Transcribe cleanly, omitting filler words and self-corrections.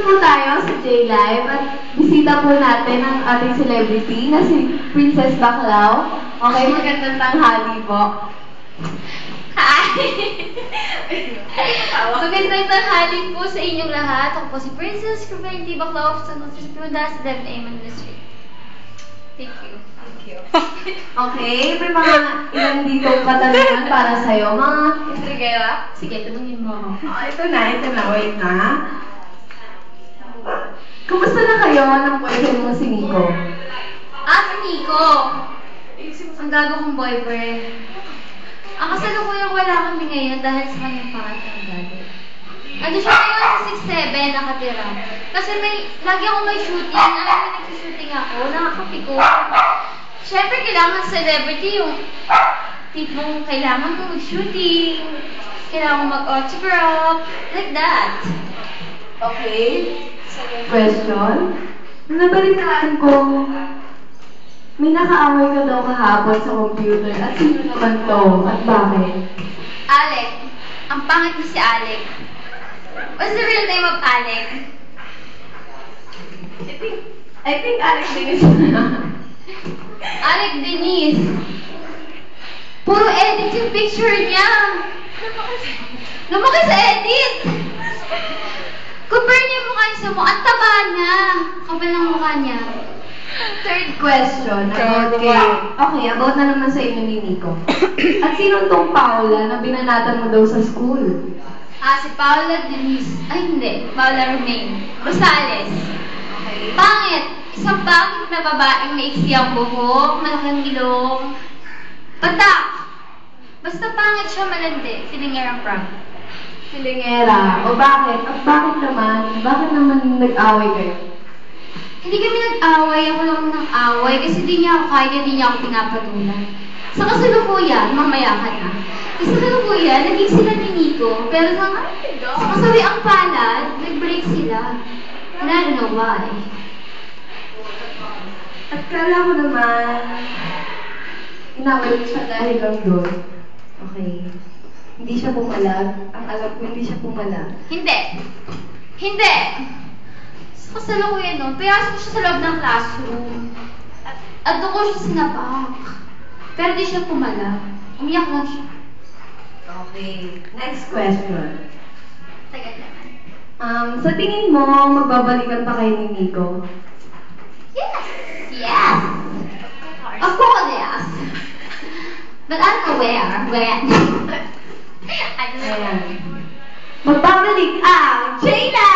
po tayo sa J-Live at bisita po natin ang ating celebrity na si Princess Baclao. Okay, magandang tanghali po. Hi! Magandang tanghali po sa inyong lahat. Ako po si Princess Cruvelty Baclao of San Jose Pimendas, Devon A. Manila Street. Thank you. Thank you. Okay, may mga ilan dito katanungan para sa'yo. Mga Intrigera? Sige, tanungin mo ako. Oh, ito na. Wait na. Kumusta na kayo ng boyfriend mo si Nico? Si Nico! Ang gago kong boyfriend. Ang kasalukuyang wala kami ngayon dahil sa kanyang pangatang gago. Ando siya ngayon sa 6'7", nakatira. Kasi lagi ako may shooting. May nag-shooting ako, nakakapiko. Siyempre, kailangan celebrity yung tipong kailangan mo mag-shooting, kailangan mo mag-autograph, like that. Okay. Second question. Nabalitaan ko, may nakaaway ka daw kahapon sa computer. At sino naman to? At bakit? Alec. Ang pangit ni si Alec. What's the real name of Alec? I think Alex Denise. Alec Denise. Puro edit yung picture niya. Lumaki sa edit. Compare niya yung mukha niya sa mo. Ang taba niya. Kapal ng mukha niya. Third question. About na naman sa inyo ni Nico. At sino tong Paula na binanatan mo daw sa school? Si Paula Denise. Ay, hindi. Paula Romaine. Rosales. Okay. Pangit. Isang pangit na babaeng maiksi ang buhok, malaking ilong. Patak! Basta pangit siya, malandi. Silingerang prank. Silingera. O bakit? At bakit naman? Bakit naman nag-away kayo? Hindi kami nag-away. Ako lang nag-away kasi di niya ako kaya, di niya ako pinapatulan. Sa kasalukuyan, mamaya ka na. Sa kasalukuyan, naging sila ni Nico. Pero sa kasawiang palad, nag-break sila. And I don't know why. At kala ko naman, inaway mo siya dahil lang doon. Okay. Hindi siya pumalag. Ang alam ko, hindi siya pumalag. Hindi. Hindi! Sa kasalukuyan nun, pinasok ko siya sa loob ng classroom. At doon ko siya sinapak. Pero di siya pumalag. Umiyak lang siya. Okay. Next question. Tagal naman. Sa tingin mo, magbabalikan pa kayo ni Nico? Yes! Yes! Of course, yes! But I don't know where. When? I don't know. Ayan. Magbabalik ang Jayla!